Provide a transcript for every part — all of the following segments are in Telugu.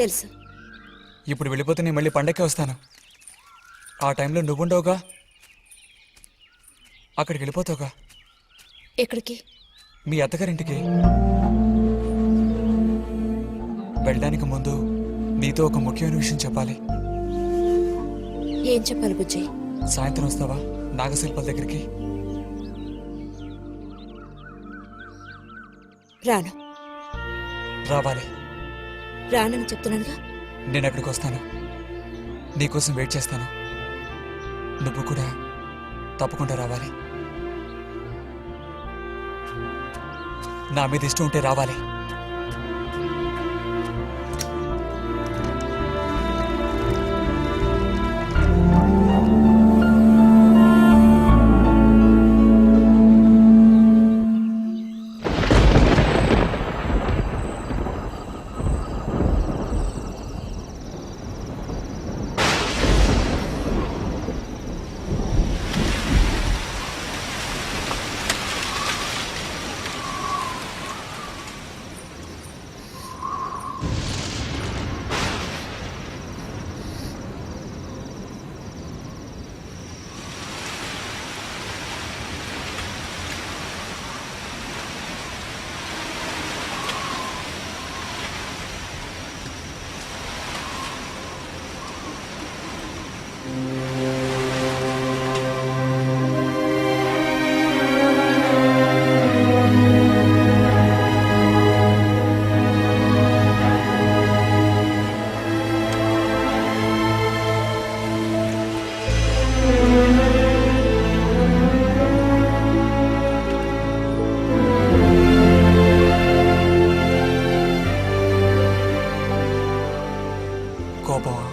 తెలుసు. ఇప్పుడు వెళ్ళిపోతే నేను మళ్ళీ పండక్కి వస్తాను. ఆ టైంలో నువ్వుండవుగా, అక్కడికి వెళ్ళిపోతావుగా. ఎక్కడికి? మీ అత్తగారింటికి. వెళ్ళడానికి ముందు నీతో ఒక ముఖ్యమైన విషయం చెప్పాలి. ఏం చెప్పాలి బుజ్జి? సాయంత్రం వస్తావా నాగశిల్పాల దగ్గరికి? రాను. రావాలి. రానని చెప్తున్నానుగా. నేను అక్కడికి వస్తాను, నీకోసం వెయిట్ చేస్తాను. నువ్వు కూడా తప్పకుండా రావాలి. నా మీద ఇష్టం ఉంటే రావాలి. కోపమా?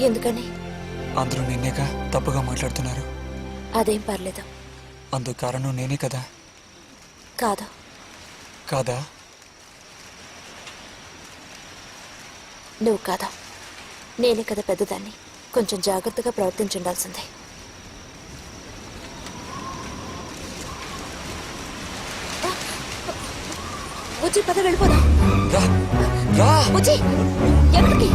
ఎందుకని? అందరూ నిన్నేగా తప్పుగా మాట్లాడుతున్నారు. అదేం పర్లేదు. అందుకు కారణం నేనే కదా. కాదు. కాదా? నువ్వు కాదా, నేనే కదా పెద్దదాన్ని. కొంచెం జాగ్రత్తగా ప్రవర్తించుండాల్సిందే. బుజ్జి పద వెళ్ళిపోదాం. రా రా. బుజ్జి ఎక్కడికి?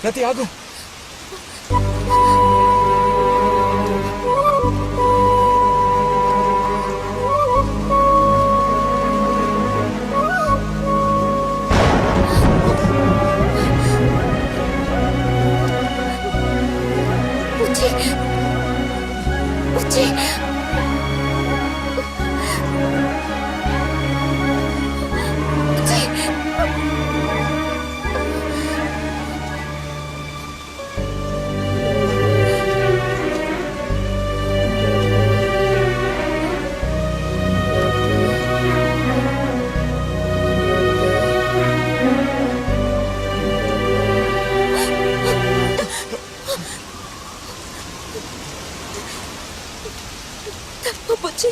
రతి ఆగు. బుజ్జి బుజ్జి బుజ్జి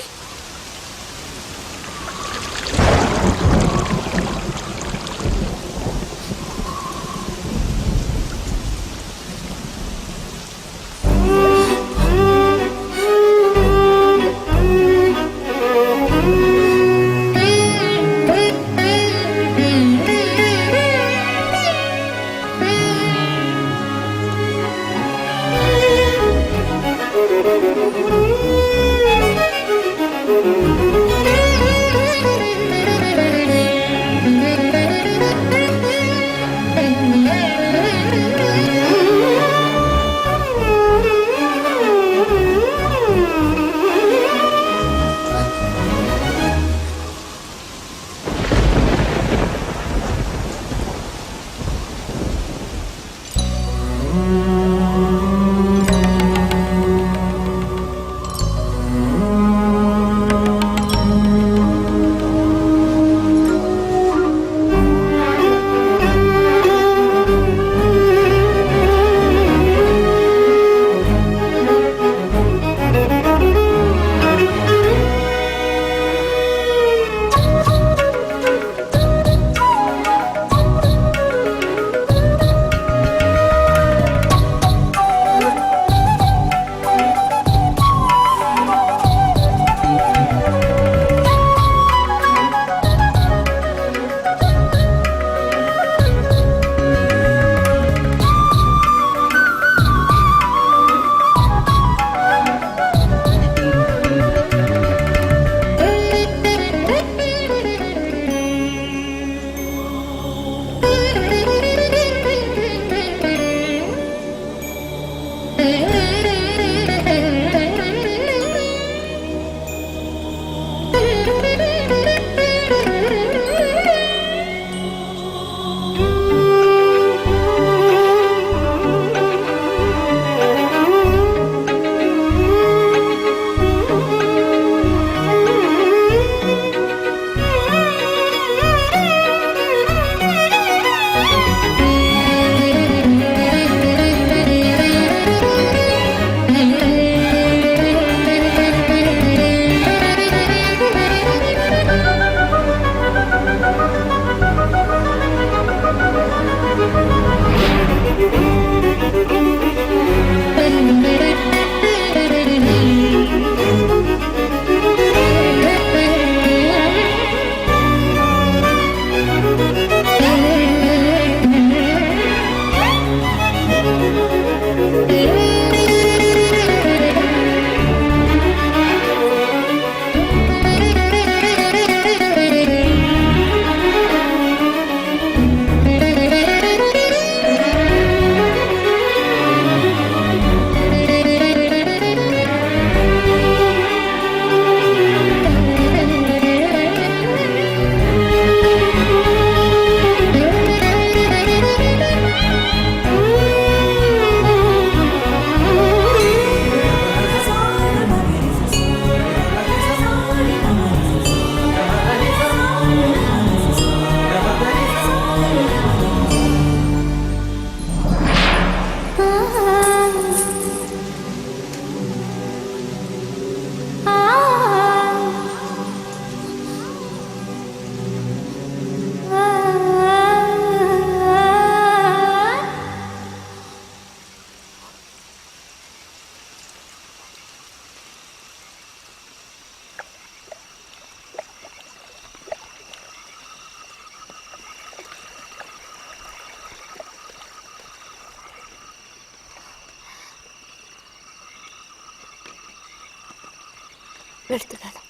వెళ్తున్నాను.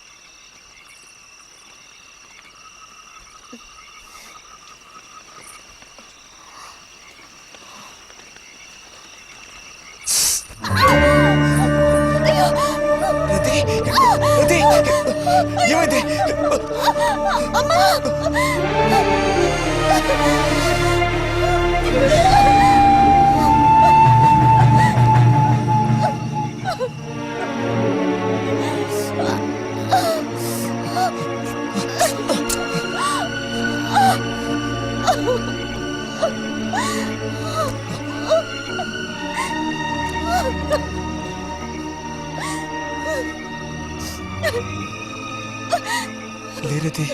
రతి, రతి, ఏమైంది? లే రతి,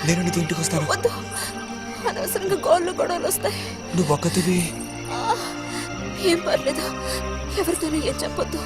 నేను నీతో ఇంటికి వస్తాను. వద్దు, అనవసరంగా గోళ్ళు గొడవలు వస్తాయి. నువ్వు ఒక్కతివి. ఏం పర్లేదు, ఎవరితోనూ ఏం చెప్పొద్దు.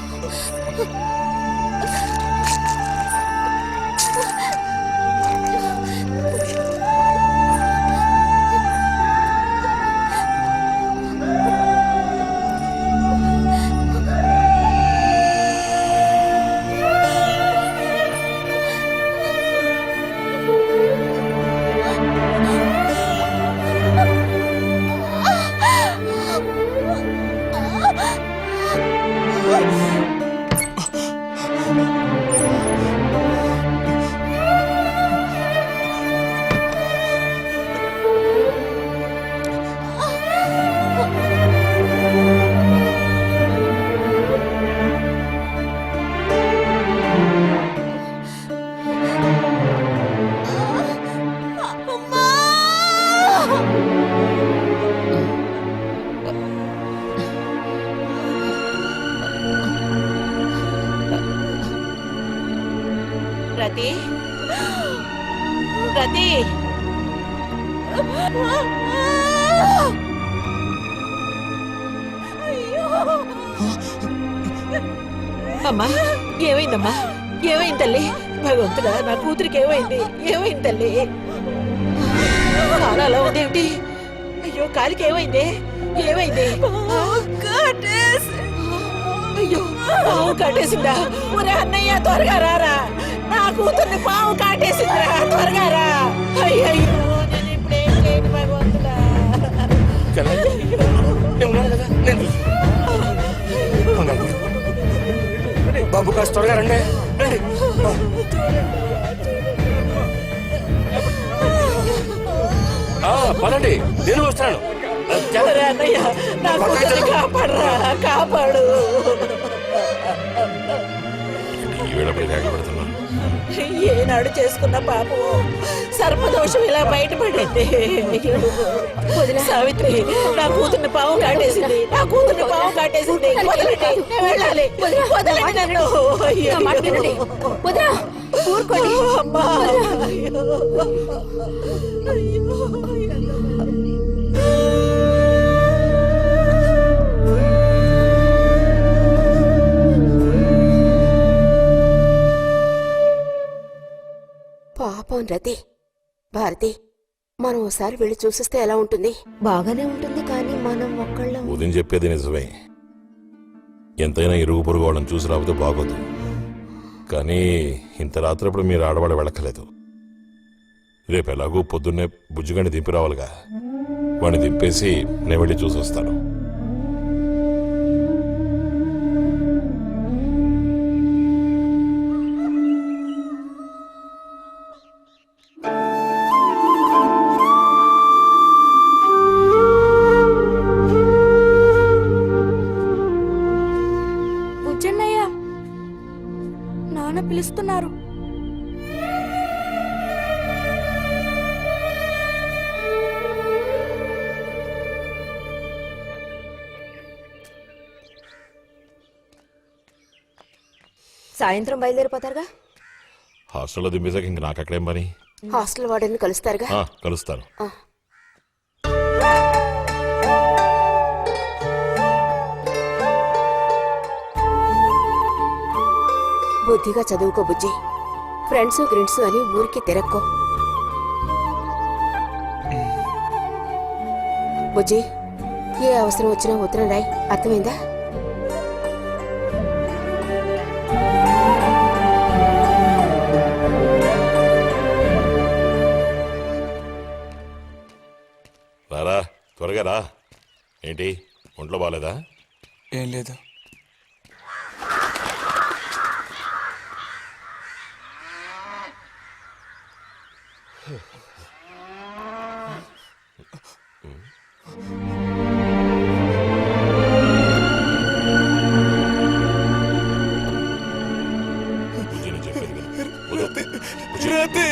రతి, రతి, అమ్మా ఏమైందమ్మా? ఏమైంది తల్లి? భగవంతుడా, నా కూతురికి ఏమైంది? ఏమైంది తల్లి? కాలు అలా ఉందేమిటి? అయ్యో, కాలికి ఏమైంది? ఏమైంది? అయ్యో, పాము కాటేసిందా? ఒరే అన్నయ్య, త్వరగా రారా, నా కూతుర్ని పాము కాటేసిందిరా, త్వరగా రా. అయ్యో, నేను ఇప్పుడేం చేయను భగవంతుడా. బాబు కాస్త త్వరగా రండి. పదండి, నేను వస్తాను. ఒరే అన్నయ్య, నా కూతుర్ని కాపాడరా, కాపాడు. ఏనాడు చేసుకున్న పాపం సర్పదోషం ఇలా బయటపడింది. సావిత్రి, నా కూతుర్ని పాము కాటేసింది, నా కూతుర్ని పాము కాటేసింది. వదలండి, నేను వెళ్ళాలి. వదలండి నన్ను. ఊరుకోండి. అమ్మా, పాపం రతి. భారతి, మనం ఒకసారి వెళ్ళి చూసిస్తే ఎలా ఉంటుంది? బాగానే ఉంటుంది, కానీ మనం ఒక్కళ్ళం. ఉదయం చెప్పేది నిజమే. ఎంతైనా ఇరుగు పొరుగు వాళ్ళని చూసి రాకపోతే బాగోదు. కానీ ఇంత రాత్రప్పుడు మీరు ఆడవాడ వెళ్ళక్కలేదు. రేపు ఎలాగూ పొద్దున్నే బుజ్జిగాని దింపి రావాలిగా. వాడిని దింపేసి నేను వెళ్ళి చూసి వస్తాను. నాన్న పిలుస్తున్నారు. సాయంత్రం బయలుదేరిపోతారుగా? హాస్టల్లో దింపేసాక ఇంక నాకు అక్కడేం పని? హాస్టల్ వార్డెన్ కలుస్తారుగా? కలుస్తాను. బుద్ధిగా చదువుకో బుజ్జి. ఫ్రెండ్స్ గ్రిండ్స్ అని ఊరికి తిరక్కో. బుజ్జి, ఏ అవసరం వచ్చినా ఉత్తరం రాయి, అర్థమైందా? రారా త్వరగా రా. ఏంటి ఒంట్లో బాగాలేదా? ఏం లేదు. బుజ్జి, నేను చెప్పేది విను. వద్దు. బుజ్జి. రతి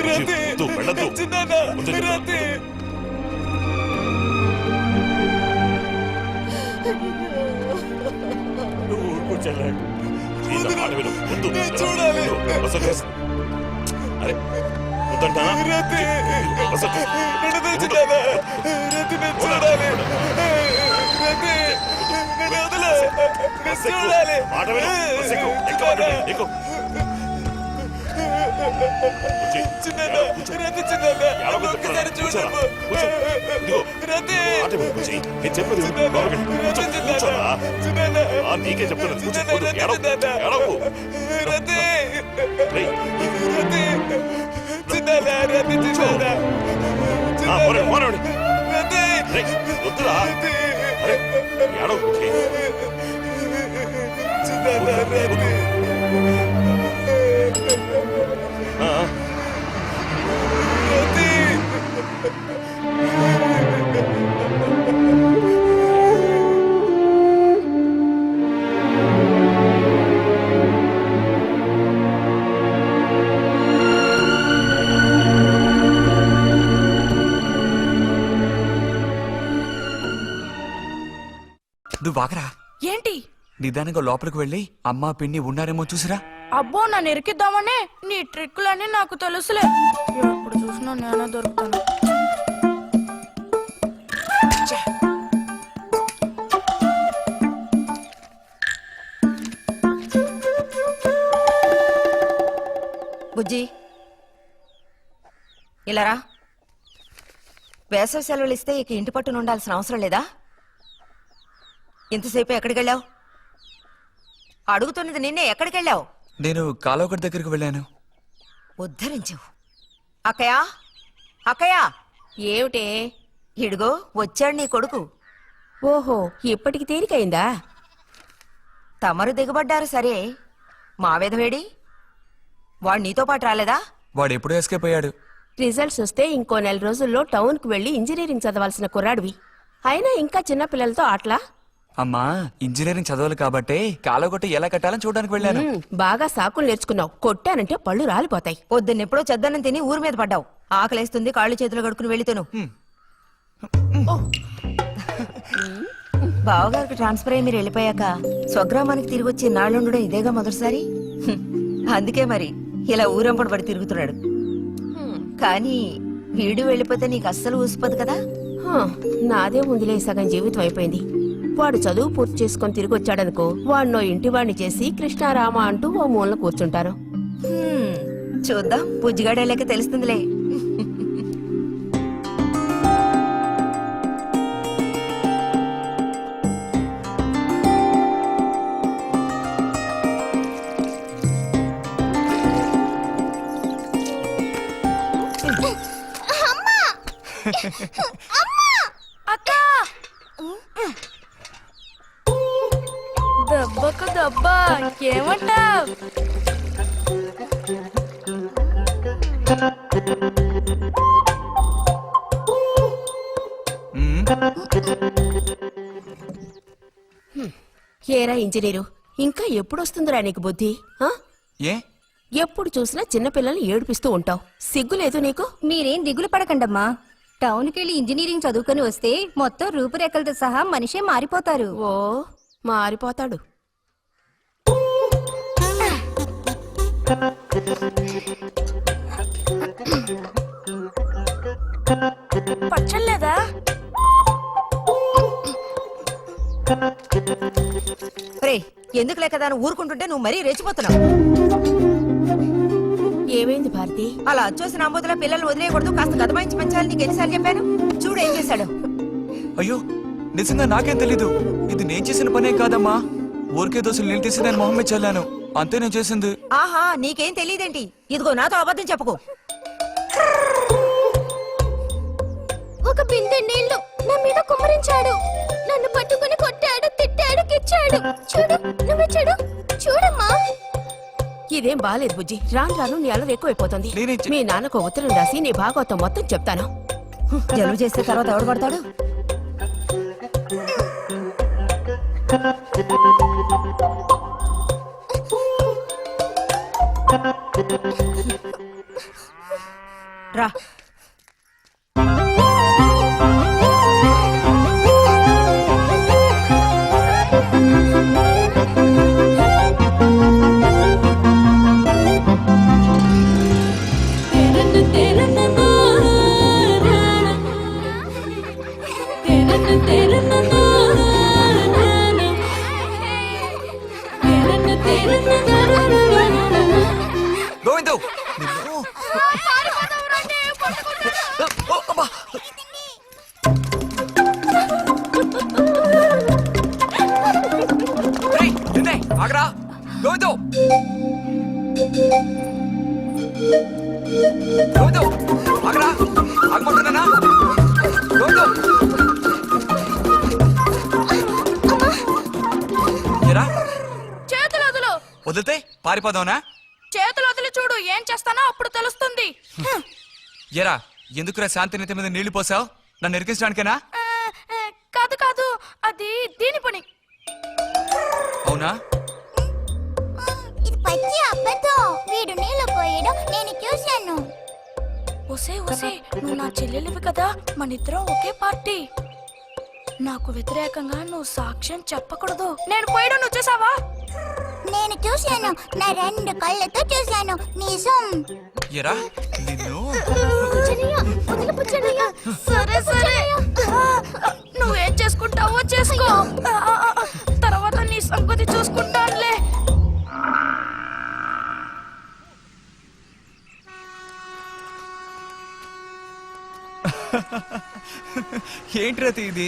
రతి వద్దు, వెళ్ళొద్దు. చిన్నాన్న, వద్దు చెప్పు. రతి నువ్వు ఊరుకో చెల్లె. ఈ మాట విను. వద్దు. నేను చూడాలి. వద్దు, వసతి. అరే వద్దంటానా? రతి వసతి. నన్ను తెచ్చినానా? రతి నేను చూడాలి. రతి నన్ను వదిలే. నేను చూడాలి. మాట విను. బస్సు ఎక్కు. ఎక్కు, మాట విను. ఎక్కు. బుజ్జి, చిన్నాన్న, కూర్చో. రతి చిన్నాన్న, ఏడవకు ఒక్కసారి చెప్తున్నా. చూడు. కూర్చో. ఇదిగో. రతి మాట విను బుజ్జి. నేను చెప్పేది విను. చిన్నాన్న, లోపలికి వెళ్ళు. కూర్చో. రతి కూర్చోరా. చిన్నాన్న, ఆ, నీకే చెప్తున్నా. కూర్చో. చిన్నాన్న, వద్దు. రతి ఏడవకు. చిన్నాన్న. ఏడవకు. రతి రేయ్. రతి చిన్నాన్న, రతి చిన్నాన్న. ఆ, పోనీ, పోనీ. రతి రేయ్, వద్దురా. రతి అరే, ఏడవకు బుజ్జి. చిన్నాన్న, రతి ఆ, ఆ. రతి నువ్వు వాకరా. ఏంటి? నిదానంగా లోపలికి వెళ్ళి అమ్మా పిన్ని ఉన్నారేమో చూసిరా. అబ్బో నన్ను ఇరికిద్దామని నీ ట్రిక్కులన్నీ నాకు తెలుసులే. ఎప్పుడు చూసినా నేనే దొరుకుతాను. బుజ్జి ఇలారా. వేసవి సెలవులు ఇస్తే ఇక ఇంటి పట్టున ఉండాల్సిన అవసరం లేదా? ఇంతసేపు ఎక్కడికి వెళ్ళావు? అడుగుతున్నది నిన్నే. ఎక్కడికి వెళ్ళావు? నేను కాలువగడ్డ దగ్గరికి వెళ్ళాను. ఉద్ధరించవు. అక్కయ్యా, అక్కయ్యా, ఏమిటే? ఇడుగో వచ్చాడు నీ కొడుకు. ఓహో, ఇప్పటికి తీరికైందా? తమరు దిగబడ్డారు సరే, మా విధవేడి వాడు నీతో పాటు రాలేదా? వాడు ఎప్పుడూ ఎస్కేప్ అయ్యాడు. రిజల్ట్స్ వస్తే ఇంకో 4 రోజుల్లో టౌన్కి వెళ్లి ఇంజనీరింగ్ చదవాల్సిన కుర్రాడివి. అయినా ఇంకా చిన్న పిల్లలతో ఆటలా? అమ్మా ఇంజనీరింగ్ చదవాలి కాబట్టి కాలువగొట్ట ఎలా కట్టాలని చూడడానికి వెళ్ళాను. బాగా సాకులు నేర్చుకున్నావు. కొట్టానంటే పళ్ళు రాలిపోతాయి. పొద్దున్నెప్పుడో చెద్దన్నం తిని ఊరి మీద పడ్డావు. ఆకలేస్తుంది, కాళ్ళు చేతులు కడుక్కుని వెళితేను. బావగారికి ట్రాన్స్ఫర్ అయ్యి మీరు వెళ్ళిపోయాక స్వగ్రామానికి తిరిగి వచ్చి నాళ్ళుండడం ఇదేగా మొదటిసారి. అందుకే మరి ఇలా ఊరంపడి పడి తిరుగుతున్నాడు. కానీ వీడు వెళ్ళిపోతే నీకు అస్సలు ఊసిపోదు కదా. నాదే ముందులే, సగం జీవితం అయిపోయింది. వాడు చదువు పూర్తి చేసుకొని తిరిగి వచ్చాడనుకో, వాడినో ఇంటి వాడిని చేసి కృష్ణారామ అంటూ ఓ మూలన కూర్చుంటాను. చూద్దాం, బుజ్జిగాడేలేక తెలుస్తుందిలే. అక్క దెబ్బకు దెబ్బ ఏమంటావ్? ఏరా ఇంజనీరు, ఇంకా ఎప్పుడొస్తుందిరా నీకు బుద్ధి? ఆ? ఏ ఎప్పుడు చూసినా చిన్నపిల్లల్ని ఏడిపిస్తూ ఉంటావు. సిగ్గులేదు నీకు? మీరేం దిగులు పడకండమ్మా. టౌన్కి వెళ్ళి ఇంజనీరింగ్ చదువుకొని వస్తే మొత్తం రూపురేఖలతో సహా మనిషే మారిపోతారు. ఓ, మారిపోతాడు. పచ్చలేదా? రే, ఎందుకు లేకదాన్ని ఊరుకుంటుంటే నువ్వు మరీ రెచ్చిపోతున్నావు. ఏమైంది భారతి? అలా అచ్చోసిన ఆంబోతుల పిల్లల్ని వదిలేయకూడదు, కాస్త గదమాయించి పెంచాలని నీకు ఎన్నిసార్లు చెప్పాను? చూడు ఏం చేశాడు. అయ్యో నిజంగా నాకేం తెలీదు. ఇది నేను చేసిన పనేం కాదమ్మా. ఊరికే దోశలు నీళ్ళు తీసి నేను మొహం మీద చల్లాను. అంతే నేను చేసింది. ఆహా నీకేం తెలియదేంటి? ఇదిగో నాతో అబద్ధం చెప్పకు. ఒక బిందె నీళ్లు నా మీద కుమ్మరించాడు. నన్ను పట్టుకుని కొట్టాడు, తిట్టాడు, కిచ్చాడు. చూడు, నువ్వు చూడు, చూడమ్మా. ఇదేం బాలేదు బుజ్జి. రాను రాను నీ అల్లరి ఎక్కువైపోతుంది. మీ నాన్నకు ఉత్తరం రాసి నీ భాగవతం మొత్తం చెప్తాను. జలుబు చేస్తే తర్వాత ఎవడు పడతాడు? రా. గోవిందు నిన్ను. ఓ, అబ్బా. రేయ్, నిన్నే, ఆగరా. గోవిందు గోవిందు ఆగరా. ఆగమంటున్నానా? గోవిందు ఎరా చేతులు వదులు. వదిలితే పారిపోదావునా? చేతులు వదిలి చూడు, ఏం చేస్తానో అప్పుడు తెలుస్తుంది. ఎరా ఎందుకురా శాంతి నేత మీద నీళ్లు పోసావు? నన్ను ఇరికించడానికేనా? కాదు కాదు, అది దీని పని. అవునా? ఇది పచ్చి అబద్ధం. వీడు నీళ్లు పోయడం నేను చూశాను. ఒసే ఒసే, నువ్వు నా చెల్లెలివి కదా, మనిద్దరం ఒకే పార్టీ. నాకు వ్యతిరేకంగా నువ్వు సాక్ష్యం చెప్పకూడదు. నేను పోయడం నువ్వు చూసావా? నేను చూశాను, నా 2 కళ్ళతో చూశాను. నిజం. ఎరా నిన్ను. సరే సరే, నువ్వేం చేసుకుంటావో చేసుకో. తర్వాత నీ సంగతి చూసుకుంటానులే. ఏంటి రతి ఇది?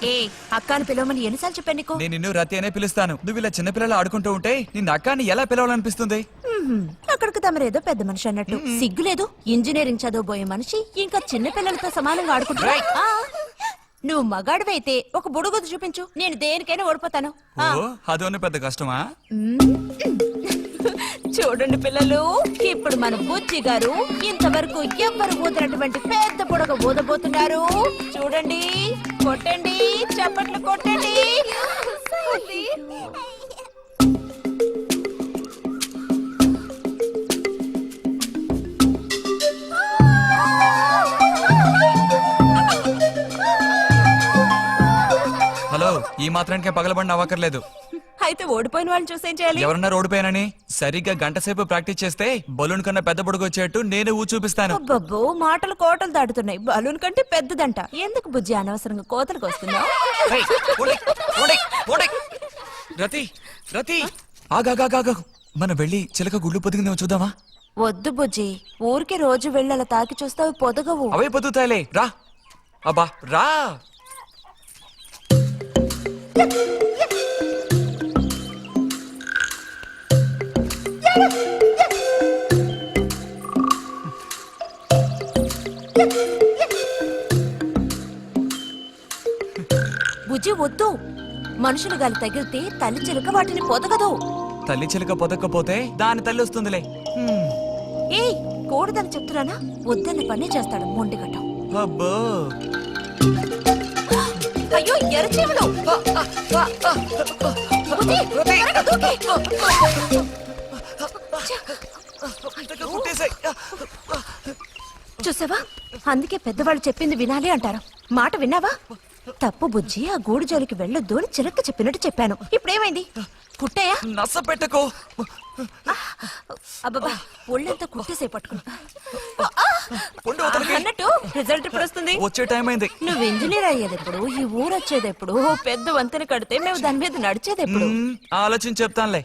ఏ అక్కని పిలవమని ఎన్నిసార్లు చెప్పాను నీకు? నేను నిన్ను రతి అనే పిలుస్తాను. నువ్వు ఇలా చిన్నపిల్లలు ఆడుకుంటూ ఉంటే నిన్న అక్కాని ఎలా పిలవాలనిపిస్తుంది? అక్కడికి తమరేదో పెద్ద మనిషి అన్నట్టు. సిగ్గులేదు? ఇంజనీరింగ్ చదవబోయే మనిషి ఇంకా చిన్న పిల్లలతో సమానంగా ఆడుకుంటున్నా. నువ్వు మగాడివైతే ఒక బుడుగుద్దు చూపించు, నేను దేనికైనా ఓడిపోతాను. ఓ అదోనే పెద్ద కష్టమా? చూడండి పిల్లలు, ఇప్పుడు మన బుజ్జి గారు ఇంతవరకు ఎవ్వరు ఊదినటువంటి పెద్ద బుడగ ఊదబోతున్నారు. చూడండి, కొట్టండి, చప్పట్లు కొట్టండి. హలో, ఈ మాత్రానికే పగలబండి అవ్వకర్లేదు. అయితే ఓడిపోయిన వాళ్ళు చూసేం చేయాలి? ఎవరన్నా ఓడిపోయానని సరిగ్గా గంట సేపు ప్రాక్టీస్ చేస్తే బలూన్ కన్నా పెద్ద బుడుగు వచ్చేట్టు నేనే ఊ చూపిస్తాను. అబ్బబ్బో, మాటలు కోటలు దాటుతున్నాయి. బలూన్ కంటే పెద్దదంట. ఎందుకు బుజ్జి అనవసరంగా కోతలకు వస్తున్నావు? ఏయ్, పోండి, పోండి, పోండి. రతి రతి ఆగాగాగా, మనం వెళ్ళి చిలక గుళ్ళు పొదిగిందేమో చూద్దామా? వద్దు బుజ్జి, ఊరికి రోజు వెళ్ళి అలా తాకి చూస్తావు, పొదగవు. అవే పొద్దుతాయిలే. రా అబ్బా రా. బుజ్జి వద్దు, మనుషులు గాలి తగిలితే తల్లి చిలుక వాటిని పొదగదు. తల్లి చిలక పొదక్కపోతే దాని తల్లి వస్తుందిలే. ఏయ్, కూడదని చెప్తున్నానా? వద్దన్న పని చేస్తాడు మొండిగట్టం. అబ్బో, అయ్యో ఎర్రచీమలు! బుజ్జి, త్వరగా దూకి. కుట్టేసాయి. చూసావా, అందుకే పెద్దవాళ్ళు చెప్పింది వినాలి అంటారు. మాట విన్నావా? తప్పు బుజ్జి, ఆ గూడు జోలికి వెళ్ళొద్దు అని చిలక చెప్పినట్టు చెప్పాను. ఇప్పుడేమైంది? కుట్టాయా? నచ్చ పెట్టుకో. అబ్బబ్బా, ఒళ్ళంతా కుట్టేసే పట్టుకున్నా. పొండి అవతలకి. అన్నట్టు రిజల్ట్ ఇప్పుడు వస్తుంది. వచ్చే టైం అయింది. నువ్వు ఇంజనీర్ అయ్యేది ఎప్పుడు? ఈ ఊరు వచ్చేది ఎప్పుడు? పెద్ద వంతెన కడితే మేము దాని మీద నడిచేది ఎప్పుడు? ఆలోచించి చెప్తానులే.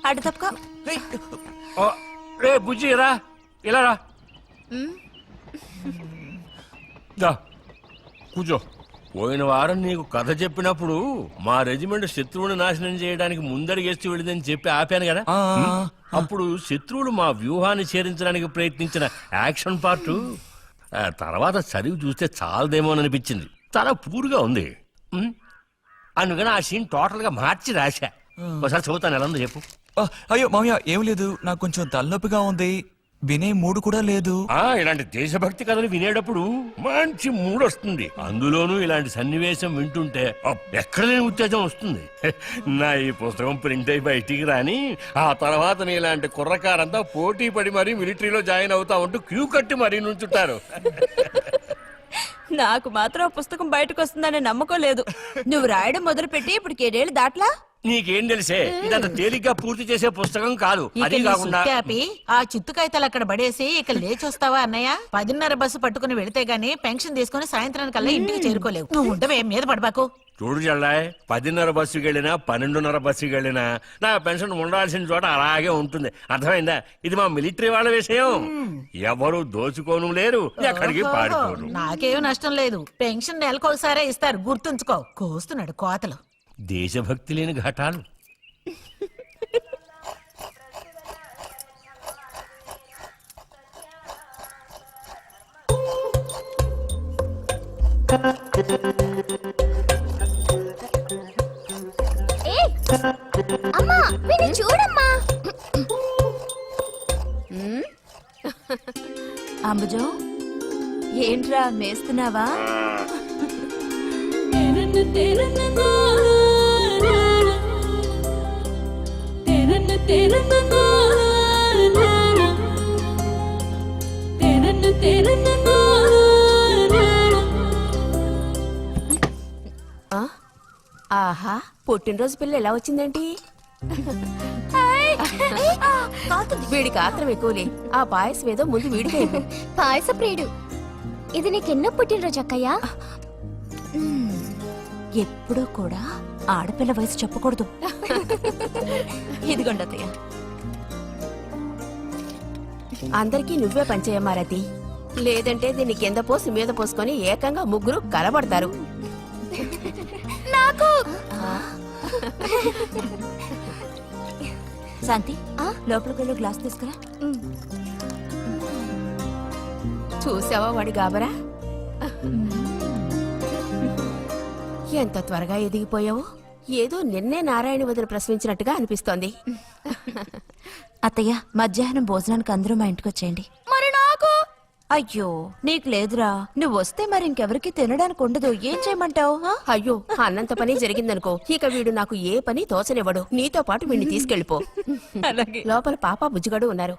అడు తప్పక. రే బుజ్జి రా, ఇలా రా. దా కూర్చో. పోయిన వారం నీకు కథ చెప్పినప్పుడు మా రెజిమెంట్ శత్రువుని నాశనం చేయడానికి ముందడిగేస్తూ వెళ్ళిందని చెప్పి ఆపాను కదా ఆ, అప్పుడు శత్రువులు మా వ్యూహాన్ని చేరించడానికి ప్రయత్నించిన యాక్షన్ పార్ట్ తర్వాత చదివి చూస్తే చాలదేమో అనిపించింది. చాలా పూర్గా ఉంది. అందుకని ఆ సీన్ టోటల్ గా మార్చి రాశా. ఒకసారి చదువుతాను, ఎలా ఉందో చెప్పు. ఆ, అయ్యో మామయ్య ఏం లేదు, నాకు కొంచెం తలనొప్పిగా ఉంది, వినే మూడు కూడా లేదు. ఇలాంటి దేశభక్తి కథలు వినేటప్పుడు మంచి మూడ్ వస్తుంది. అందులోనూ ఇలాంటి సన్నివేశం వింటుంటే ఎక్కడ లేని ఉత్తేజం వస్తుంది. నా ఈ పుస్తకం ప్రింట్ అయి బయటికి రాని ఆ తర్వాత నీ ఇలాంటి కుర్రకారంతా పోటీ పడి మరీ మిలిటరీలో జాయిన్ అవుతా ఉంటూ క్యూ కట్టి మరీ నుంచుంటారు. నాకు మాత్రం ఆ పుస్తకం బయటకు వస్తుందనే నమ్మకం లేదు. నువ్వు రాయడం మొదలుపెట్టి ఇప్పుడు 7 దాట్లా. నీకేం తెలిసే, ఇదంత తేలిగ్గా పూర్తి చేసే పుస్తకం కాదు. అది కాకుండా ఆ చిత్తు కాగితాలు అక్కడ పడేసి ఇక లేచొస్తావా అన్నయ్య? 10:30 బస్సు పట్టుకుని వెళితే గానీ పెన్షన్ తీసుకుని సాయంత్రానికల్లా ఇంటికి చేరుకోలేవు. నువ్వు ఉండవే, మీద పడబాకు. చూడు జల్లాయ్, 10:30 బస్సుకి వెళ్ళినా 12:30 బస్సుకి వెళ్ళినా నా పెన్షన్ ఉండాల్సిన చోట అలాగే ఉంటుంది. అర్థమైందా? ఇది మా మిలిటరీ వాళ్ళ విషయం. ఎవరు దోచుకోను లేరు, ఎక్కడికి పారిపోరు. నాకేం నష్టం లేదు. పెన్షన్ నెలకోసారే ఇస్తారు, గుర్తుంచుకో. కోస్తున్నాడు కోతలు. దేశభక్తి లేని ఘటాలు. అమ్మా వీడిని చూడమ్మా. అంబుజం, ఏంట్రా మేస్తున్నావా? ఆహా, పుట్టినరోజు పిల్ల ఎలా వచ్చిందేంటి? వీడికి ఆత్రం ఎక్కువలే. ఆ పాయసం ఏదో ముందు వీడికి. పాయస ప్రియుడు. ఇది నీకెన్నో పుట్టినరోజు అక్కయ్యా? ఎప్పుడూ కూడా ఆడపిల్ల వయసు చెప్పకూడదు. ఇదిగోండి అత్తయ్య. అందరికీ నువ్వే పంచేయమ్మా రతి, లేదంటే దీన్ని కింద పోసి మీద పోసుకొని ఏకంగా ముగ్గురు కలబడతారు. నాకు శాంతి, లోపలికి వెళ్ళి గ్లాస్ తీసుకురా. చూసావా వాడి గాబరా? ఎంత త్వరగా ఎదిగిపోయావో. ఏదో నిన్నే నారాయణ వదిన ప్రశ్నించినట్టుగా అనిపిస్తోంది. అత్తయ్య, మధ్యాహ్నం భోజనానికి అందరూ మా ఇంటికి వచ్చేయండి. మరి నాకు అయ్యో, నీకు లేదురా. నువ్వు వస్తే మరి ఇంకెవరికి తినడానికి ఉండదు. ఏం చేయమంటావు? అయ్యో, అన్నంత పని జరిగిందనుకో, ఇక వీడు నాకు ఏ పని తోచనివ్వడు. నీతో పాటు వీడిని తీసుకెళ్ళిపో. లోపల పాప బుజ్జిగాడు ఉన్నారు.